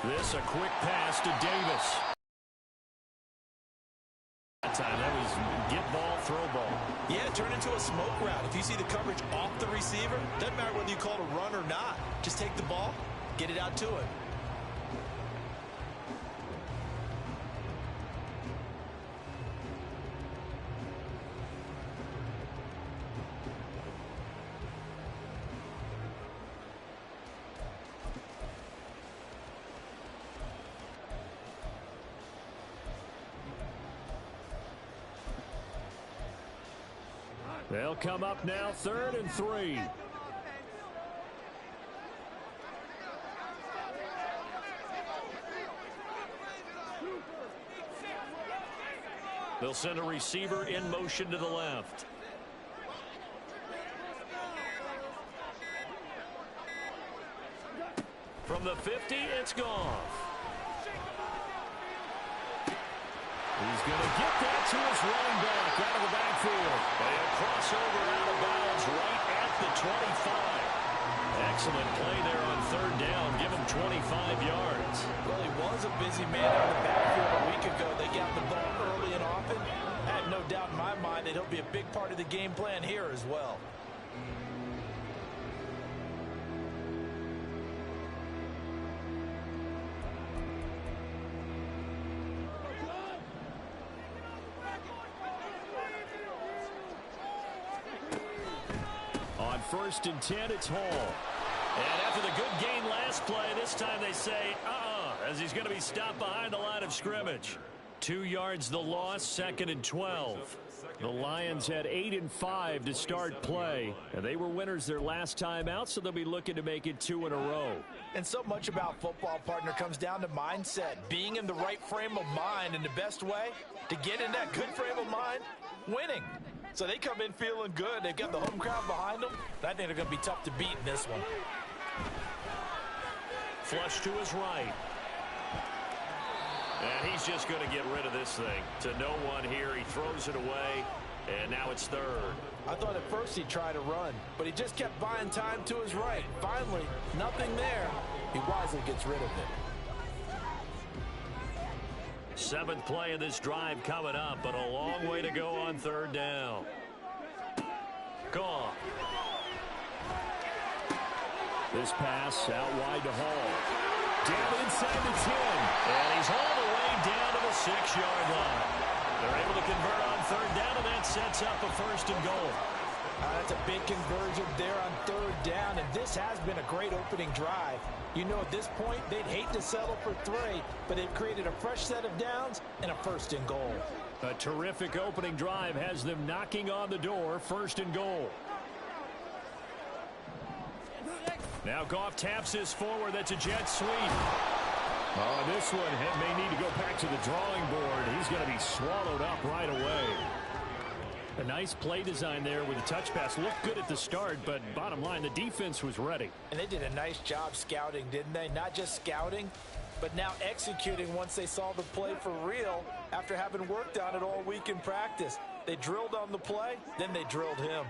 This a quick pass to Davis. That time that was get ball, throw ball. Yeah, turn into a smoke route. If you see the coverage off the receiver, doesn't matter whether you call it a run or not. Just take the ball, get it out to it. They'll come up now, 3rd and 3. They'll send a receiver in motion to the left. From the 50, it's Goff. He's going to get that to his running back out of the backfield. And a crossover out of bounds right at the 25. Excellent play there on 3rd down. Give him 25 yards. Well, he was a busy man out of the backfield a week ago. They got the ball early and often. I have no doubt in my mind that he'll be a big part of the game plan here as well. On 1st and 10, it's Hall. And after the good gain last play, this time they say, as he's going to be stopped behind the line of scrimmage. 2 yards the loss, 2nd and 12. The Lions had 8 and 5 to start play, and they were winners their last time out, so they'll be looking to make it 2 in a row. And so much about football, partner, comes down to mindset. Being in the right frame of mind, and the best way to get in that good frame of mind, winning. So they come in feeling good. They've got the home crowd behind them. I think they're going to be tough to beat in this one. Flush to his right. And he's just going to get rid of this thing. To no one here. He throws it away. And now it's 3rd. I thought at first he'd try to run, but he just kept buying time to his right. Finally, nothing there. He wisely gets rid of it. 7th play of this drive coming up, but a long way to go on 3rd down. Goff. This pass out wide to Hall. Down inside the 10. And he's all the way down to the 6-yard line. They're able to convert on 3rd down, and that sets up a 1st and goal. That's a big conversion there on 3rd down, and this has been a great opening drive. You know, at this point, they'd hate to settle for 3, but they've created a fresh set of downs and a 1st and goal. A terrific opening drive has them knocking on the door, 1st and goal. Now Goff taps his forward. That's a jet sweep. Oh, this one may need to go back to the drawing board. He's going to be swallowed up right away. A nice play design there with a touch pass. Looked good at the start, but bottom line, the defense was ready. And they did a nice job scouting, didn't they? Not just scouting, but now executing once they saw the play for real after having worked on it all week in practice. They drilled on the play, then they drilled him.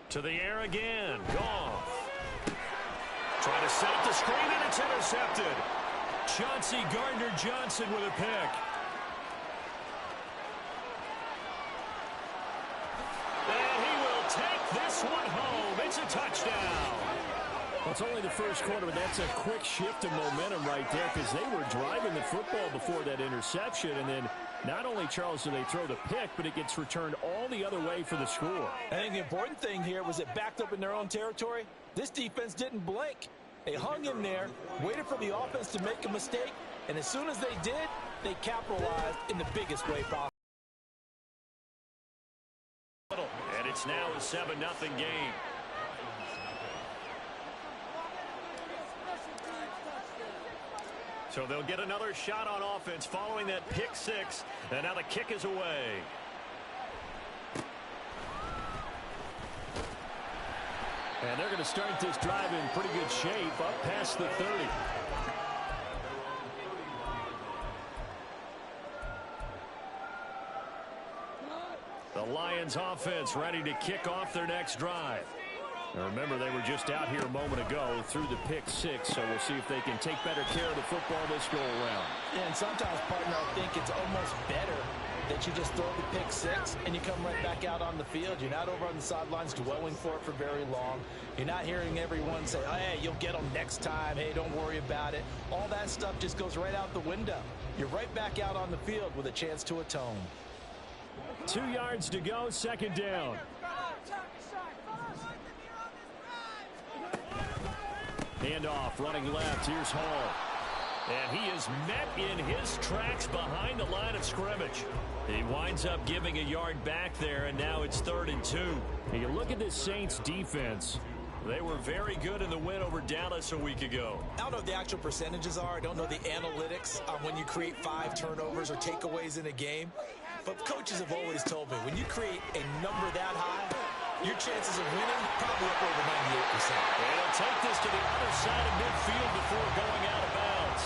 To the air again. Goff. Trying to set up the screen, and it's intercepted. Chauncey Gardner-Johnson with a pick. And he will take this one home. It's a touchdown. Well, it's only the 1st quarter, but that's a quick shift of momentum right there because they were driving the football before that interception, and then not only, Charles, do they throw the pick, but it gets returned all the other way for the score. I think the important thing here was it backed up in their own territory. This defense didn't blink. They hung in there, waited for the offense to make a mistake, and as soon as they did, they capitalized in the biggest way possible. And it's now a 7-0 game. So they'll get another shot on offense following that pick 6. And now the kick is away. And they're going to start this drive in pretty good shape up past the 30. The Lions offense ready to kick off their next drive. Now remember, they were just out here a moment ago through the pick six, so we'll see if they can take better care of the football this go around. And sometimes, partner, I think it's almost better that you just throw the pick six and you come right back out on the field. You're not over on the sidelines dwelling for it for very long. You're not hearing everyone say, oh, hey, you'll get them next time. Hey, don't worry about it. All that stuff just goes right out the window. You're right back out on the field with a chance to atone. 2 yards to go, second down. Handoff, running left. Here's Hall. And he is met in his tracks behind the line of scrimmage. He winds up giving a yard back there, and now it's 3rd and 2. And you look at this Saints defense. They were very good in the win over Dallas a week ago. I don't know what the actual percentages are. I don't know the analytics on when you create 5 turnovers or takeaways in a game. But coaches have always told me, when you create a number that high, your chances of winning probably up over 98%. They'll take this to the other side of midfield before going out of bounds.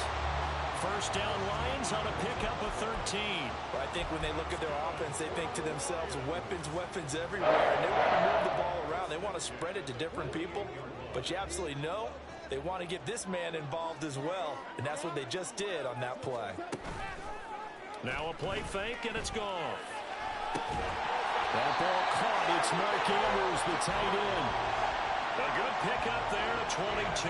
First down, Lions on a pickup of 13. But I think when they look at their offense, they think to themselves, weapons everywhere. And they want to move the ball around. They want to spread it to different people. But you absolutely know they want to get this man involved as well. And that's what they just did on that play. Now a play fake, and it's gone. That ball caught. It's Mark Andrews, the tight end. A good pickup there at 22.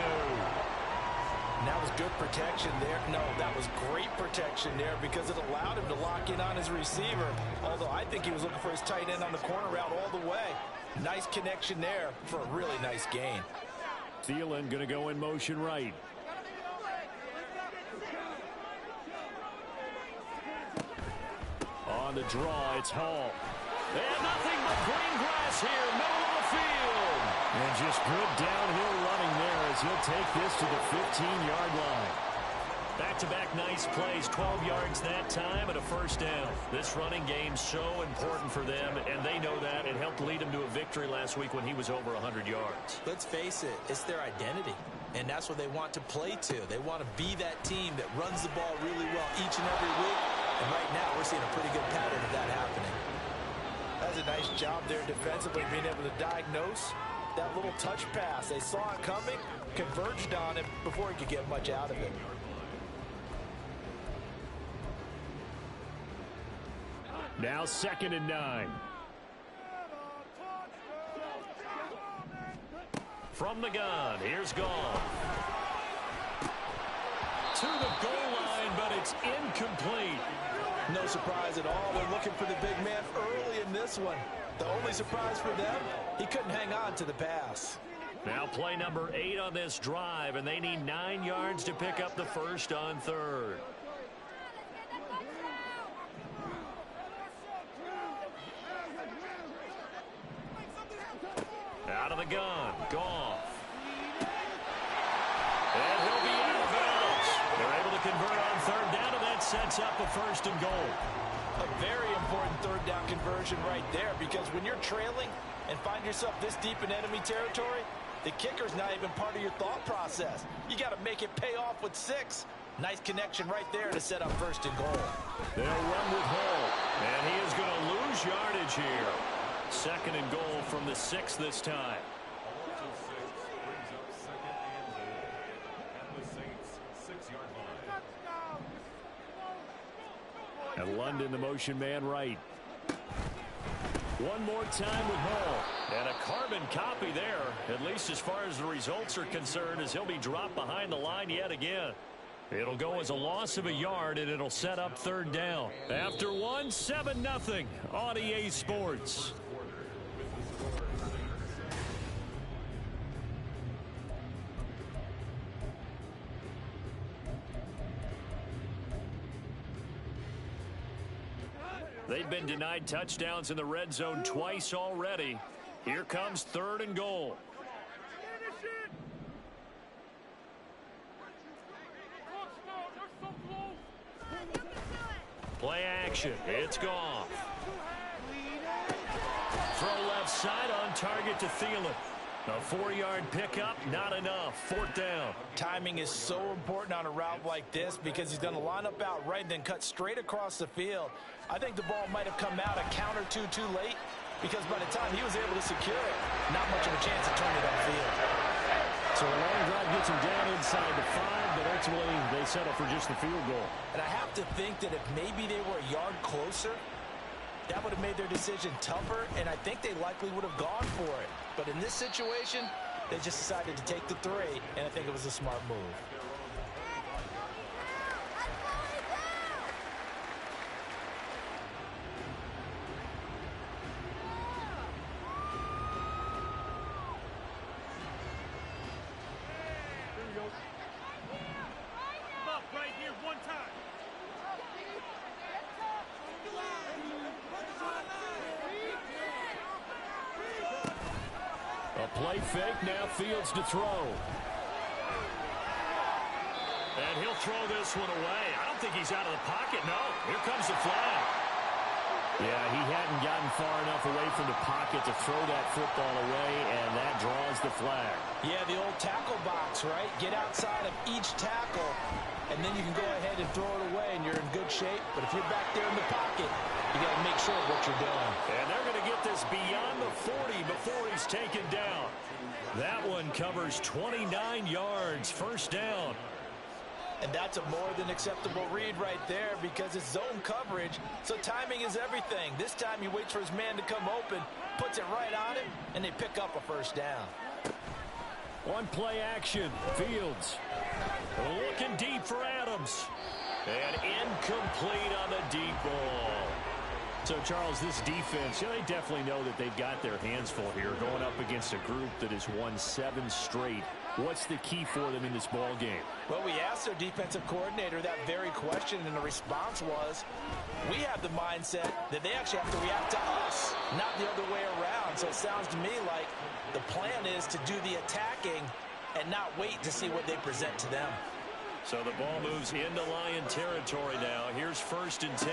And that was good protection there. No, that was great protection there because it allowed him to lock in on his receiver. Although I think he was looking for his tight end on the corner route all the way. Nice connection there for a really nice gain. Thielen going to go in motion right. On the draw, it's Hall. And nothing but green grass here, middle of the field. And just good downhill running there as he'll take this to the 15-yard line. Back-to-back nice plays, 12 yards that time and a first down. This running game's so important for them, and they know that. It helped lead them to a victory last week when he was over 100 yards. Let's face it, it's their identity, and that's what they want to play to. They want to be that team that runs the ball really well each and every week, and right now we're seeing a pretty good pattern of that happening. That's a nice job there defensively, being able to diagnose that little touch pass. They saw it coming, converged on it before he could get much out of it. Now 2nd and 9. From the gun, here's Goff. To the goal line, but it's incomplete. No surprise at all. They're looking for the big man early in this one. The only surprise for them, he couldn't hang on to the pass. Now play number 8 on this drive, and they need 9 yards to pick up the first on 3rd. Out of the gun, Goff. And he'll be out of bounds. They're able to convert on 3rd down, and that sets up a 1st and goal. A very important 3rd down conversion right there, because when you're trailing and find yourself this deep in enemy territory, the kicker's not even part of your thought process. You got to make it pay off with 6. Nice connection right there to set up 1st and goal. They'll run with Hall, and he is going to lose yardage here. 2nd and goal from the 6 this time. And London, the motion man right. One more time with Hall. And a carbon copy there, at least as far as the results are concerned, as he'll be dropped behind the line yet again. It'll go as a loss of a yard, and it'll set up 3rd down. After one, 7-0 on EA Sports. They've been denied touchdowns in the red zone twice already. Here comes 3rd and goal. Play action. It's gone. Throw left side on target to Thielen. A 4-yard pickup, not enough. 4th down. Timing is so important on a route like this because he's going to line up out right and then cut straight across the field. I think the ball might have come out a count or two too late, because by the time he was able to secure it, not much of a chance to turn it upfield. So a long drive gets him down inside the 5, but ultimately they settle for just the field goal. And I have to think that if maybe they were a yard closer, that would have made their decision tougher, and I think they likely would have gone for it. But in this situation, they just decided to take the 3, and I think it was a smart move. Play fake, now Fields to throw. And he'll throw this one away. I don't think he's out of the pocket, no. Here comes the flag. Yeah, he hadn't gotten far enough away from the pocket to throw that football away, and that draws the flag. Yeah, the old tackle box, right? Get outside of each tackle, and then you can go ahead and throw it away, and you're in good shape. But if you're back there in the pocket, you got to make sure of what you're doing. And they're going to get this beyond the 40 before he's taken down. That one covers 29 yards, first down. And that's a more than acceptable read right there because it's zone coverage, so timing is everything. This time he waits for his man to come open, puts it right on him, and they pick up a first down. One play action, Fields. Looking deep for Adams. And incomplete on the deep ball. So, Charles, this defense, they definitely know that they've got their hands full here going up against a group that has won 7 straight. What's the key for them in this ball game? Well, we asked their defensive coordinator that very question, and the response was, we have the mindset that they actually have to react to us, not the other way around. So it sounds to me like the plan is to do the attacking and not wait to see what they present to them. So the ball moves into Lion territory now. Here's 1st and 10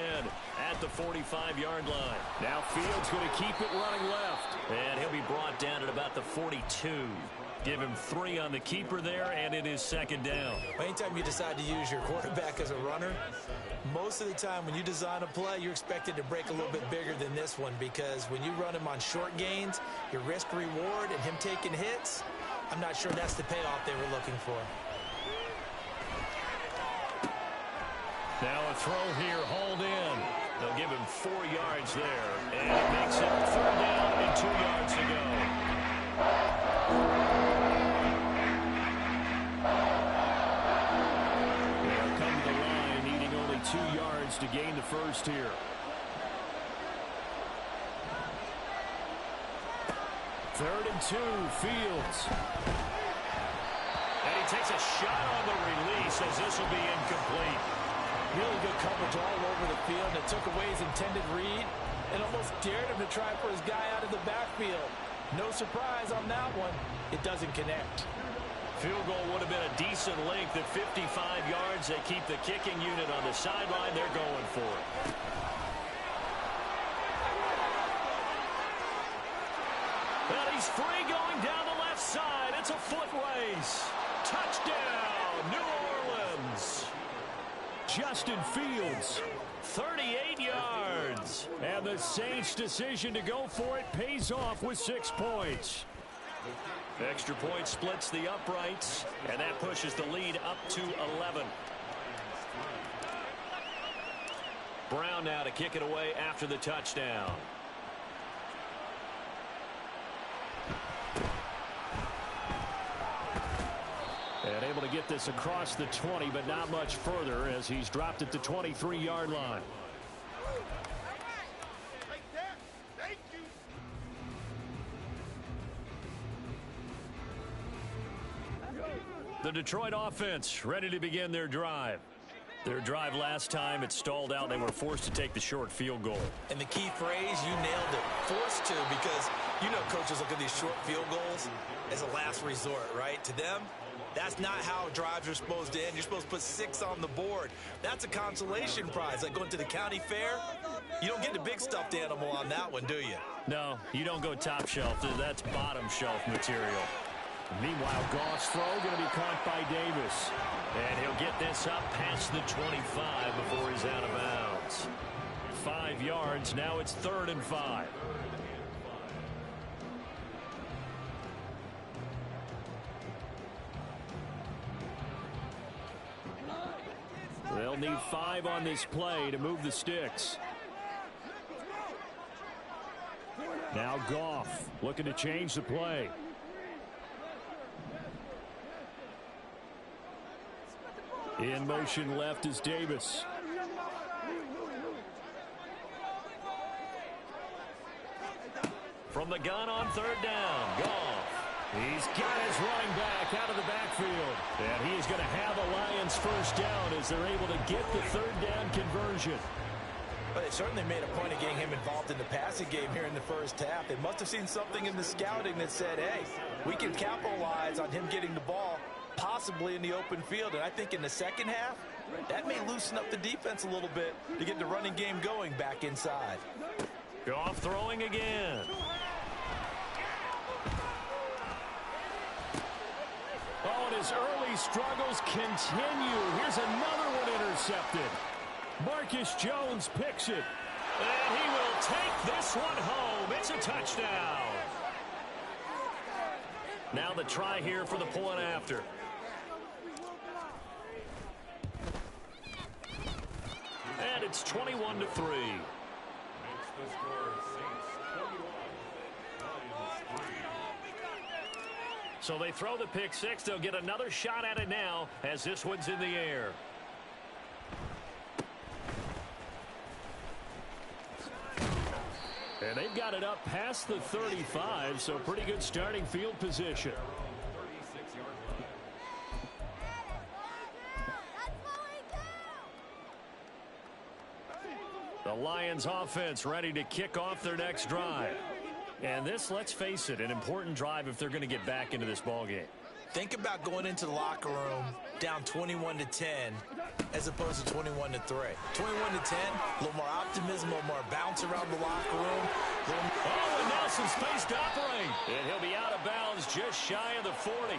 at the 45-yard line. Now Fields going to keep it running left. And he'll be brought down at about the 42. Give him 3 on the keeper there, and it is 2nd down. Anytime you decide to use your quarterback as a runner, most of the time when you design a play, you're expected to break a little bit bigger than this one because when you run him on short gains, your risk-reward and him taking hits, I'm not sure that's the payoff they were looking for. Now a throw here, hauled in. They'll give him 4 yards there, and it makes it 3rd down and 2 yards to go. They'll come to the line, needing only 2 yards to gain the first here. Third and 2, Fields. And he takes a shot on the release as this will be incomplete. Really good coverage all over the field. It took away his intended read and almost dared him to try for his guy out of the backfield. No surprise on that one. It doesn't connect. Field goal would have been a decent length at 55 yards. They keep the kicking unit on the sideline. They're going for it. And he's free going down the left side. It's a foot race. Touchdown, New Orleans. Justin Fields, 38 yards. And the Saints' decision to go for it pays off with 6 points. Extra point splits the uprights, and that pushes the lead up to 11. Brown now to kick it away after the touchdown. And able to get this across the 20, but not much further as he's dropped at the 23-yard line. The Detroit offense ready to begin their drive. Their drive last time, it stalled out. They were forced to take the short field goal. And the key phrase, you nailed it. Forced to, because you know coaches look at these short field goals as a last resort, right? To them, that's not how drives are supposed to end. You're supposed to put 6 on the board. That's a consolation prize. Like going to the county fair, you don't get the big stuffed animal on that one, do you? No, you don't go top shelf. That's bottom shelf material. Meanwhile, Goff's throw going to be caught by Davis. And he'll get this up past the 25 before he's out of bounds. 5 yards. Now it's 3rd and 5. They'll need 5 on this play to move the sticks. Now Goff looking to change the play. In motion left is Davis. From the gun on 3rd down, Goff. He's got his running back out of the backfield. And he is going to have a Lions first down as they're able to get the 3rd down conversion. But they certainly made a point of getting him involved in the passing game here in the first half. They must have seen something in the scouting that said, hey, we can capitalize on him getting the ball possibly in the open field. And I think in the second half, that may loosen up the defense a little bit to get the running game going back inside. Goff throwing again. Oh, and his early struggles continue. Here's another one intercepted. Marcus Jones picks it. And he will take this one home. It's a touchdown. Now the try here for the point after. And it's 21-3. So they throw the pick six. They'll get another shot at it now as this one's in the air. And they've got it up past the 35, so pretty good starting field position. The Lions offense ready to kick off their next drive. And this, let's face it, an important drive if they're going to get back into this ballgame. Think about going into the locker room down 21-10 as opposed to 21-3. 21-10, a little more optimism, a little more bounce around the locker room. Oh, and Nelson's space to operate. And he'll be out of bounds just shy of the 40.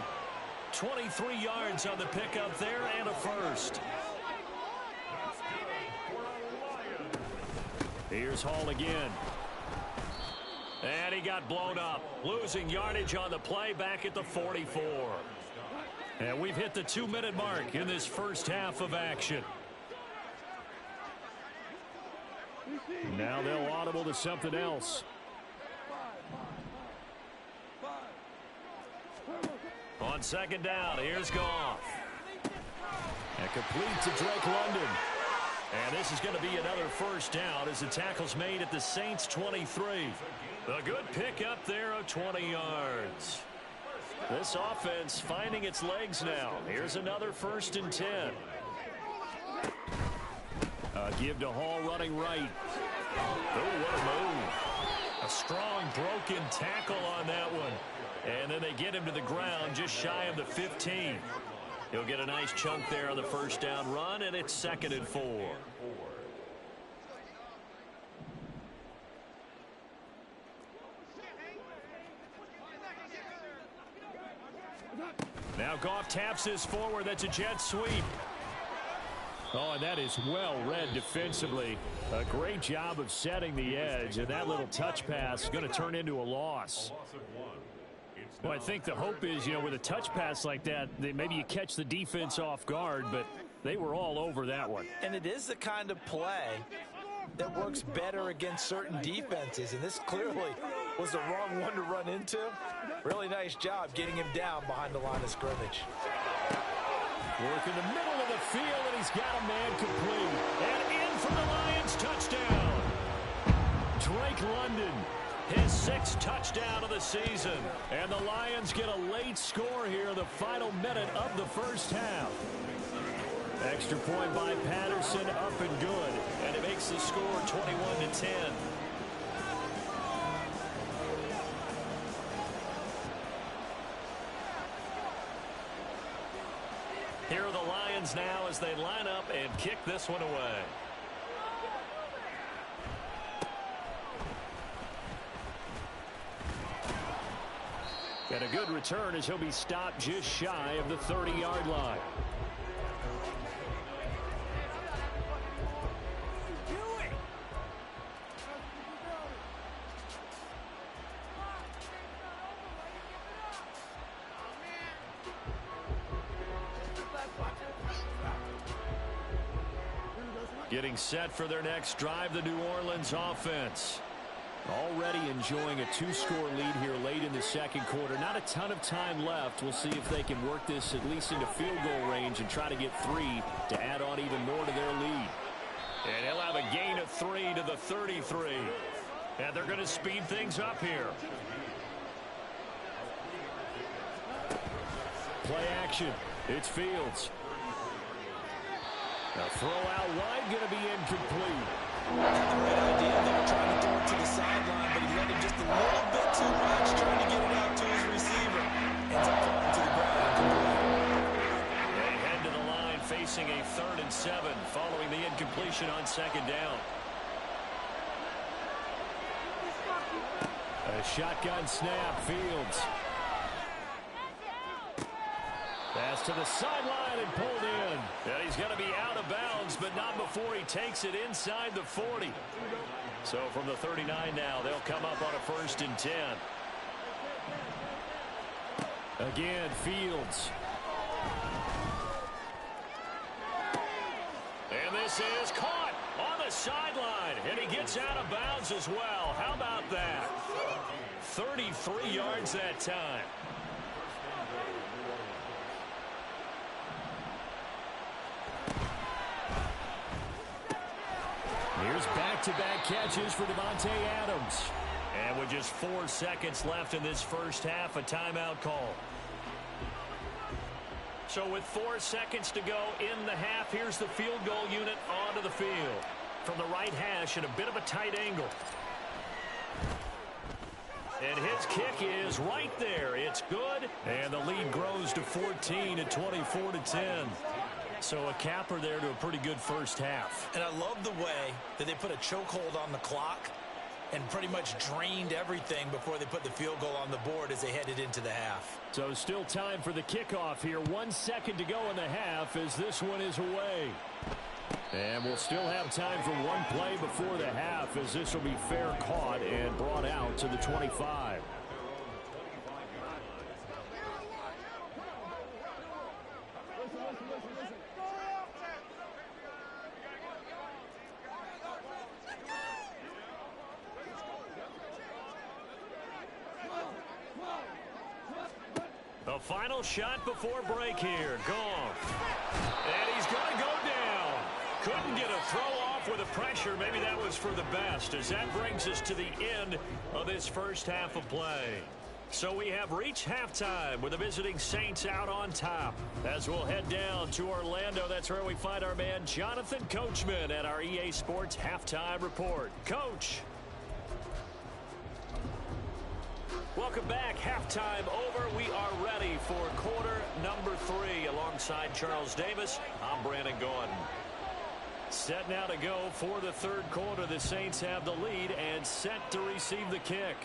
23 yards on the pickup there and a first. Here's Hall again. And he got blown up, losing yardage on the play back at the 44. And we've hit the 2-minute mark in this first half of action. Now they'll audible to something else. On 2nd down, here's Goff. And complete to Drake London. And this is going to be another first down as the tackle's made at the Saints 23. A good pickup there of 20 yards. This offense finding its legs now. Here's another 1st and 10. Give to Hall running right. Oh, what a move. A strong broken tackle on that one. And then they get him to the ground just shy of the 15. He'll get a nice chunk there on the first down run, and it's 2nd and 4. Now Goff taps this forward. That's a jet sweep. Oh, and that is well read defensively. A great job of setting the edge, and that little touch pass is going to turn into a loss. Well, I think the hope is, you know, with a touch pass like that, maybe you catch the defense off guard, but they were all over that one. And it is the kind of play that works better against certain defenses, and this clearly was the wrong one to run into. Really nice job getting him down behind the line of scrimmage. Work in the middle of the field, and he's got a man complete. And in for the Lions touchdown. Drake London, his 6th touchdown of the season. And the Lions get a late score here in the final minute of the first half. Extra point by Patterson, up and good. And it makes the score 21-10. Here are the Lions now as they line up and kick this one away. And a good return as he'll be stopped just shy of the 30-yard line. Getting set for their next drive, the New Orleans offense. Already enjoying a 2-score lead here late in the second quarter. Not a ton of time left. We'll see if they can work this at least into field goal range and try to get 3 to add on even more to their lead. And he'll have a gain of 3 to the 33. And they're going to speed things up here. Play action. It's Fields. A throw out wide, going to be incomplete. Great idea. They were trying to throw it to the sideline, but he let him just a little bit too much, trying to get it out to his receiver. Ends up falling to the ground incomplete. They head to the line facing a 3rd and 7 following the incompletion on 2nd down. A shotgun snap, Fields. Pass to the sideline and pulled in. And he's going to be out of bounds, but not before he takes it inside the 40. So from the 39 now, they'll come up on a 1st and 10. Again, Fields. And this is caught on the sideline. And he gets out of bounds as well. How about that? 33 yards that time. Here's back-to-back catches for Davante Adams. And with just 4 seconds left in this first half, a timeout call. So with 4 seconds to go in the half, here's the field goal unit onto the field. From the right hash at a bit of a tight angle. And his kick is right there. It's good. And the lead grows to 14 at 24-10. So a capper there to a pretty good first half. And I love the way that they put a chokehold on the clock and pretty much drained everything before they put the field goal on the board as they headed into the half. So still time for the kickoff here. 1 second to go in the half as this one is away. And we'll still have time for one play before the half as this will be fair caught and brought out to the 25. The final shot before break here. Goff. And he's going to go down. Couldn't get a throw off with the pressure. Maybe that was for the best, as that brings us to the end of this first half of play. So we have reached halftime with the visiting Saints out on top. As we'll head down to Orlando, that's where we find our man Jonathan Coachman at our EA Sports Halftime Report. Coach. Welcome back. Halftime over. We are ready for quarter number 3 alongside Charles Davis. I'm Brandon Gordon. Set now to go for the third quarter. The Saints have the lead and set to receive the kick.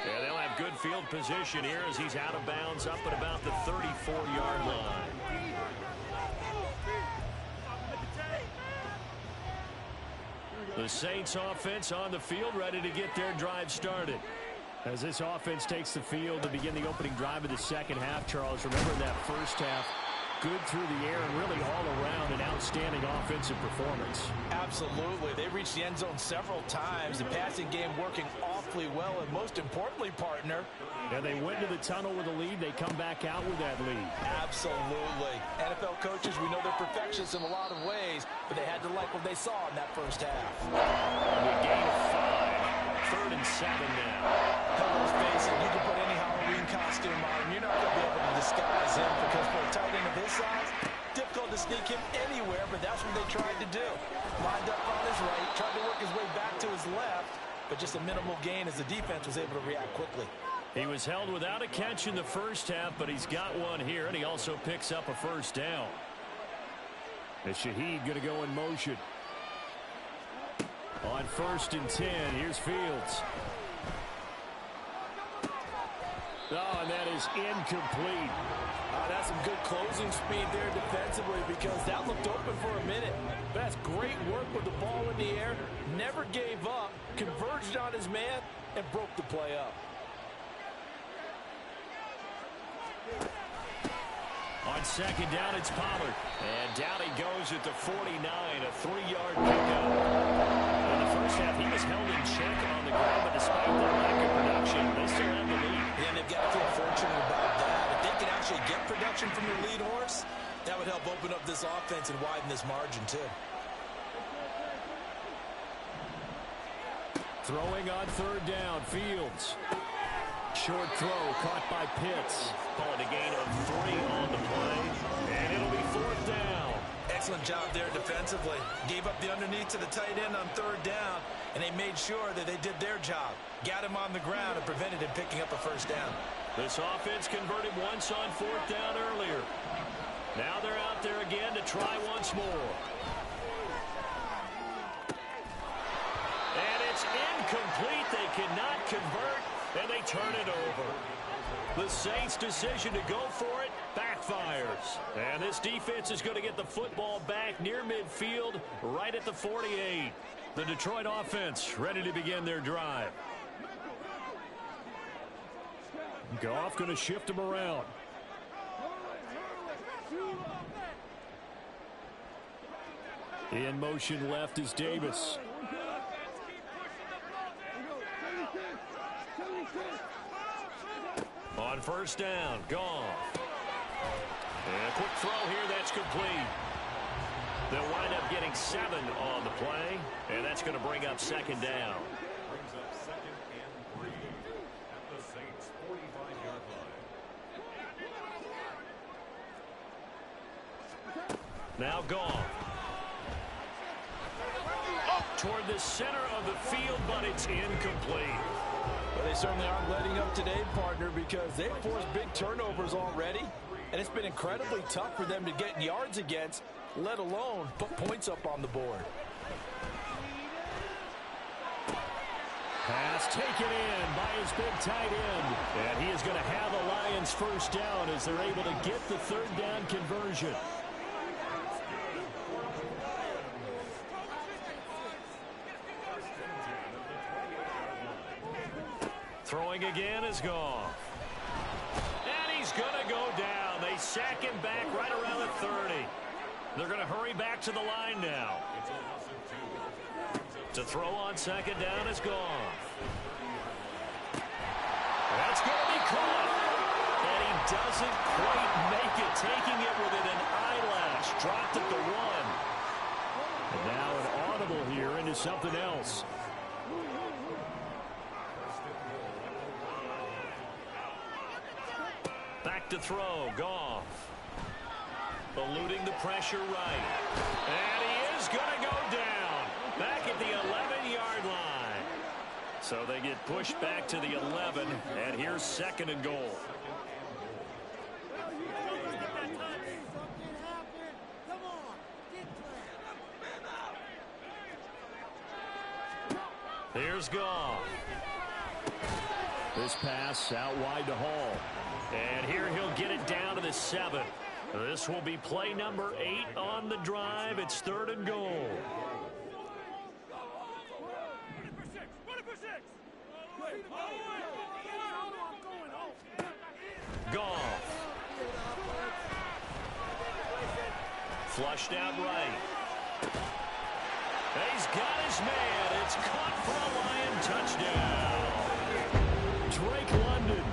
Yeah, they'll have good field position here as he's out of bounds up at about the 34-yard line. The Saints offense on the field, ready to get their drive started. As this offense takes the field to begin the opening drive of the second half, Charles, remember in that first half, good through the air and really all around an outstanding offensive performance. Absolutely. They reached the end zone several times. The passing game working awfully well, and most importantly, partner. And they went to the tunnel with a lead. They come back out with that lead. Absolutely. NFL coaches, we know they're perfectionists in a lot of ways, but they had to like what they saw in that first half. We gain 5. 3rd and 7 now. Let's face it, you can put any Halloween costume on him. You're not going to be able to disguise him because for a tight end of his size, difficult to sneak him anywhere, but that's what they tried to do. Lined up on his right, tried to work his way back to his left, but just a minimal gain as the defense was able to react quickly. He was held without a catch in the first half, but he's got one here, and he also picks up a first down. And Shaheed going to go in motion. On 1st and 10, here's Fields. Oh, and that is incomplete. That's some good closing speed there defensively because that looked open for a minute. But that's great work with the ball in the air. Never gave up, converged on his man, and broke the play up. On On second down, it's Pollard. And down he goes at the 49, a 3-yard pickup. In the first half, he was held in check on the ground, but despite their lack of production, they still have the lead. Yeah, and they've got to feel fortunate about that. If they can actually get production from their lead horse, that would help open up this offense and widen this margin, too. Throwing on third down, Fields. Short throw caught by Pitts. Call it a gain of 3 on the play. And it'll be fourth down. Excellent job there defensively. Gave up the underneath to the tight end on third down, and they made sure that they did their job. Got him on the ground and prevented him picking up a first down. This offense converted once on fourth down earlier. Now they're out there again to try once more. And it's incomplete. They cannot convert, and they turn it over. The Saints' decision to go for it backfires. And this defense is going to get the football back near midfield, right at the 48. The Detroit offense ready to begin their drive. Goff going to shift him around. In motion left is Davis. On first down, Goff. And a quick throw here, that's complete. They'll wind up getting 7 on the play, and that's going to bring up second down. Brings up second and 3 at the Saints' 45-yard line. Now Goff. Up toward the center of the field, but it's incomplete. Well, they certainly aren't letting up today, partner, because they've forced big turnovers already, and it's been incredibly tough for them to get yards against, let alone put points up on the board. Pass taken in by his big tight end. And he is going to have the Lions first down as they're able to get the third down conversion. Throwing again is Goff. And he's going to go down. They sack him back right around the 30. They're going to hurry back to the line now. To throw on second down is Goff. That's going to be caught. And he doesn't quite make it, taking it within an eyelash. Dropped at the 1. And now an audible here into something else. Back to throw, Goff. Eluding the pressure right. And he is going to go down. Back at the 11-yard line. So they get pushed back to the 11, and here's second and goal. Here's Goff. This pass out wide to Hall. And here he'll get it down to the 7. This will be play number 8 on the drive. It's third and goal. Goff. Flushed out right. He's got his man. It's caught for a Lion touchdown. Drake London,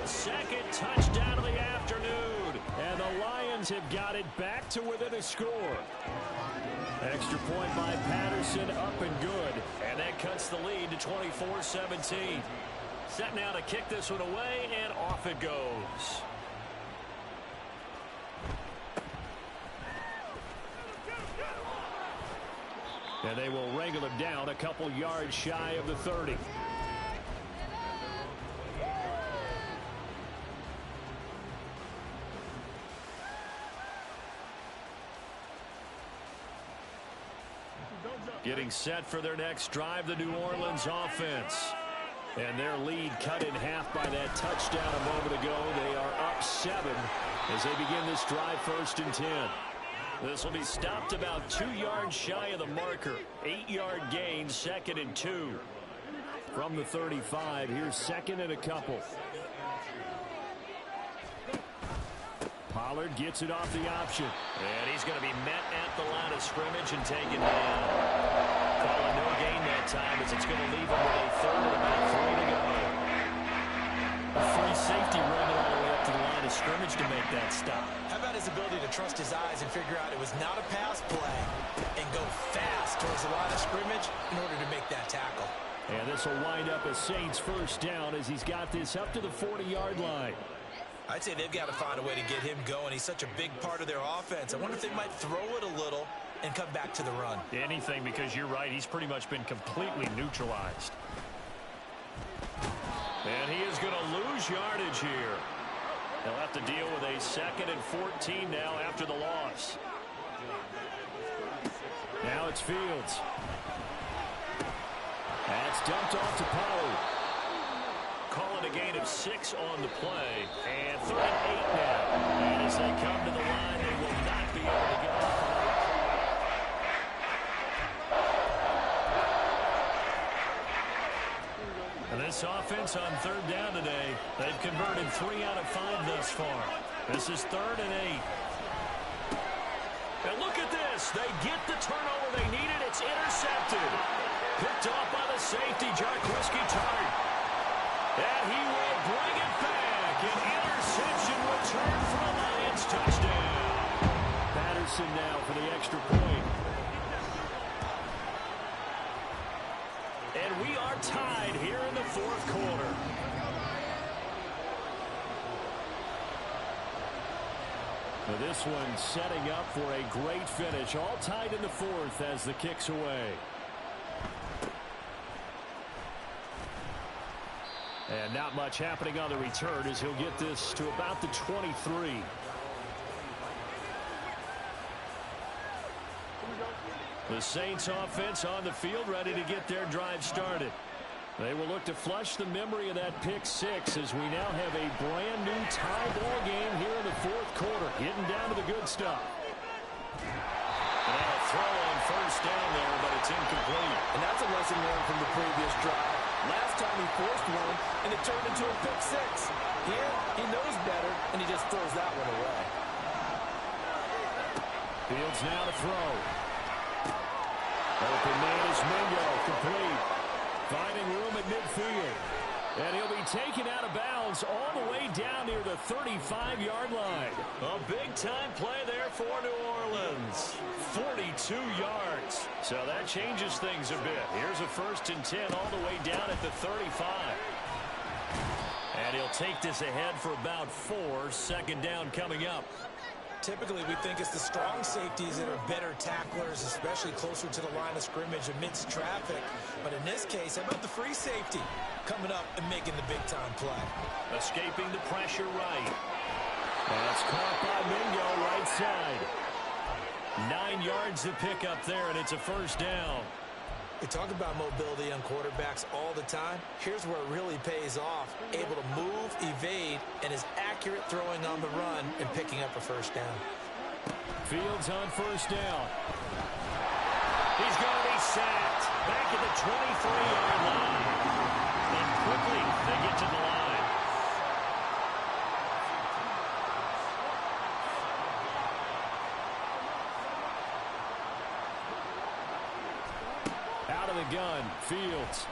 his second touchdown of the afternoon. And the Lions have got it back to within a score. Extra point by Patterson, up and good. And that cuts the lead to 24-17. Set now to kick this one away, and off it goes. And they will wrangle him down a couple yards shy of the 30. Getting set for their next drive, the New Orleans offense. And their lead cut in half by that touchdown a moment ago. They are up 7 as they begin this drive, first and 10. This will be stopped about 2 yards shy of the marker. 8-yard gain, second and 2. From the 35, here's second and a couple. Pollard gets it off the option. And he's going to be met at the line of scrimmage and taken down. Calling no gain that time as it's going to leave him with a third and about 3 to go. A free safety running all the way up to the line of scrimmage to make that stop. How about his ability to trust his eyes and figure out it was not a pass play and go fast towards the line of scrimmage in order to make that tackle. And this will wind up a Saints first down as he's got this up to the 40-yard line. I'd say they've got to find a way to get him going. He's such a big part of their offense. I wonder if they might throw it a little and come back to the run. Anything, because you're right. He's pretty much been completely neutralized. And he is going to lose yardage here. They'll have to deal with a 2nd and 14 now after the loss. Now it's Fields. That's dumped off to Pollard. Calling a gain of 6 on the play. And 3rd and 8 now. And as they come to the line, they will not be able to get off. And this offense on 3rd down today, they've converted 3 out of 5 thus far. This is 3rd and 8. And look at this. They get the turnover they needed. It's intercepted. Picked off by the safety, Jarquiski Tartt. And he will bring it back. An interception return for a Lions touchdown. Patterson now for the extra point. And we are tied here in the 4th quarter. Now this one setting up for a great finish. All tied in the 4th as the kick's away. And not much happening on the return as he'll get this to about the 23. The Saints offense on the field ready to get their drive started. They will look to flush the memory of that pick 6 as we now have a brand new tie ball game here in the 4th quarter. Getting down to the good stuff. And a throw on 1st down there, but it's incomplete. And that's a lesson learned from the previous drive. Last time he forced one, and it turned into a pick 6. Here, he knows better, and he just throws that one away. Fields now to throw. Open man is Mingo, complete. Finding room at midfield. And he'll be taken out of bounds all the way down near the 35-yard line. A big-time play there for New Orleans. 42 yards. So that changes things a bit. Here's a 1st and 10 all the way down at the 35. And he'll take this ahead for about 4. 2nd down coming up. Typically, we think it's the strong safeties that are better tacklers, especially closer to the line of scrimmage amidst traffic. But in this case, how about the free safety coming up and making the big-time play? Escaping the pressure right. That's caught by Mingo right side. 9 yards to pick up there, and it's a 1st down. We talk about mobility on quarterbacks all the time. Here's where it really pays off. Able to move, evade, and is accurate throwing on the run and picking up a 1st down. Fields on 1st down. He's going to be sacked. Back at the 23-yard line. And quickly they get to the line. Out of the gun, Fields.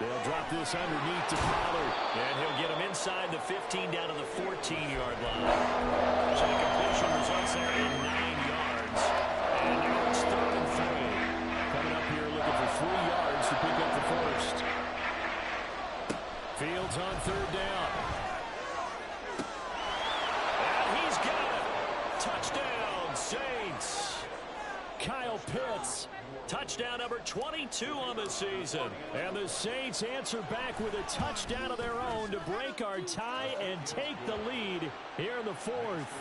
They'll drop this underneath to Pollard. And he'll get him inside the 15 down to the 14-yard line. So the completion results there in 9 yards. And now it's 3rd and 3. Coming up here looking for 3 yards to pick up the 1st. Fields on 3rd down. And he's got it. Touchdown, Saints. Kyle Pitts. Touchdown number 22 on the season. And the Saints answer back with a touchdown of their own to break our tie and take the lead here in the 4th.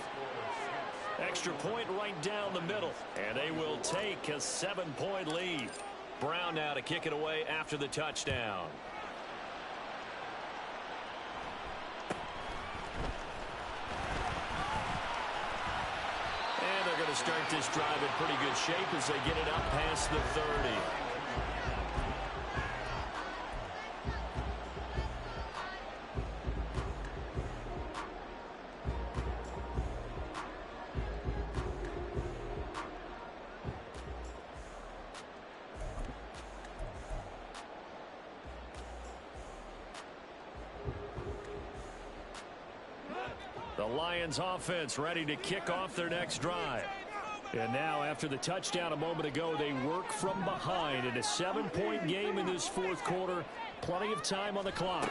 Extra point right down the middle. And they will take a 7-point lead. Brown now to kick it away after the touchdown. To start this drive in pretty good shape as they get it up past the 30. The Lions offense ready to kick off their next drive. And now, after the touchdown a moment ago, they work from behind in a 7-point game in this fourth quarter. Plenty of time on the clock.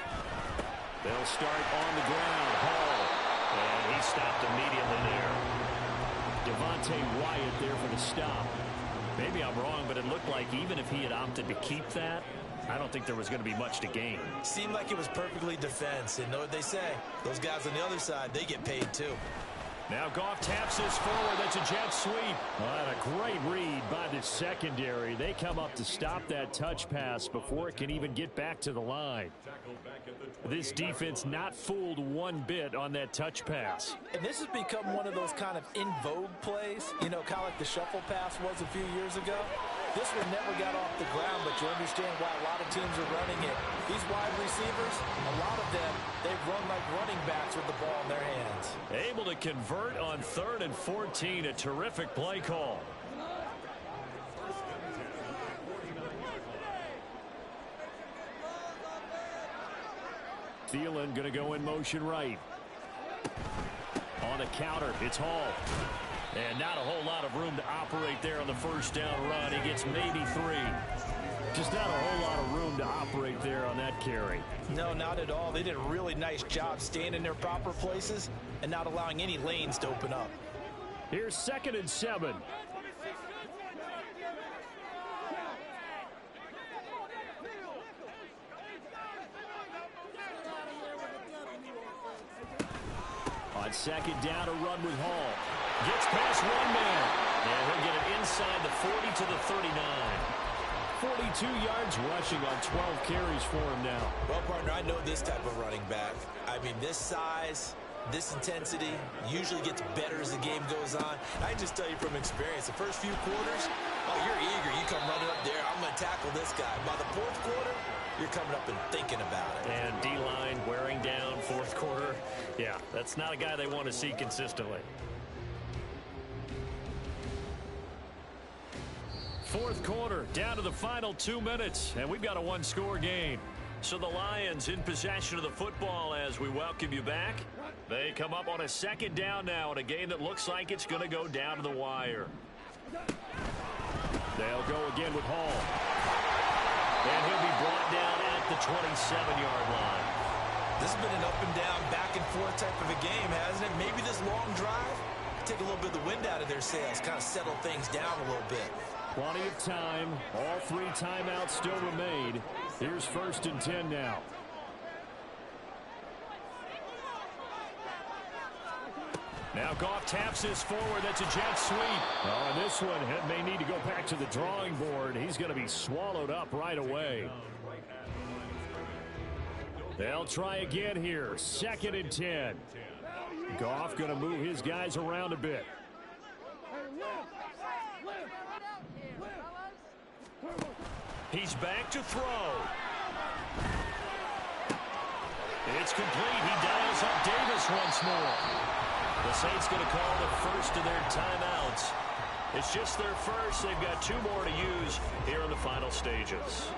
They'll start on the ground. Hall. And he stopped immediately there. Devontae Wyatt there for the stop. Maybe I'm wrong, but it looked like even if he had opted to keep that, I don't think there was going to be much to gain. Seemed like it was perfectly defense. And know what they say? Those guys on the other side, they get paid too. Now Goff taps this forward. That's a jet sweep. Well, and a great read by the secondary. They come up to stop that touch pass before it can even get back to the line. This defense not fooled one bit on that touch pass. And this has become one of those kind of in vogue plays. You know, kind of like the shuffle pass was a few years ago. This one never got off the ground, but you understand why a lot of teams are running it. These wide receivers, a lot of them, they've run like running backs with the ball in their hands. Able to convert on 3rd and 14. A terrific play call. Thielen going to go in motion right. On the counter, it's Hall. And not a whole lot of room to operate there on the first down run. He gets maybe 3. Just not a whole lot of room to operate there on that carry. No, not at all. They did a really nice job staying in their proper places and not allowing any lanes to open up. Here's 2nd and 7. On 2nd down, a run with Hall. Gets past one man. And he'll get it inside the 40 to the 39. 42 yards rushing on 12 carries for him now. Well, partner, I know this type of running back. I mean, this size, this intensity usually gets better as the game goes on. I just tell you from experience, the first few quarters, oh, you're eager. You come running up there, I'm going to tackle this guy. By the 4th quarter, you're coming up and thinking about it. And D-line wearing down 4th quarter. Yeah, that's not a guy they want to see consistently. 4th quarter, down to the final 2 minutes, and we've got a 1-score game. So the Lions in possession of the football as we welcome you back. They come up on a 2nd down now in a game that looks like it's going to go down to the wire. They'll go again with Hall. And he'll be brought down at the 27-yard line. This has been an up and down, back and forth type of a game, hasn't it? Maybe this long drive, take a little bit of the wind out of their sails, kind of settle things down a little bit. Plenty of time. All 3 timeouts still remain. Here's 1st and 10 now. Now Goff taps this forward. That's a jet sweep. Oh, and this one may need to go back to the drawing board. He's going to be swallowed up right away. They'll try again here. 2nd and 10. Goff going to move his guys around a bit. He's back to throw. It's complete. He dials up Davis once more. The Saints going to call the first of their timeouts. It's just their first. They've got 2 more to use here in the final stages.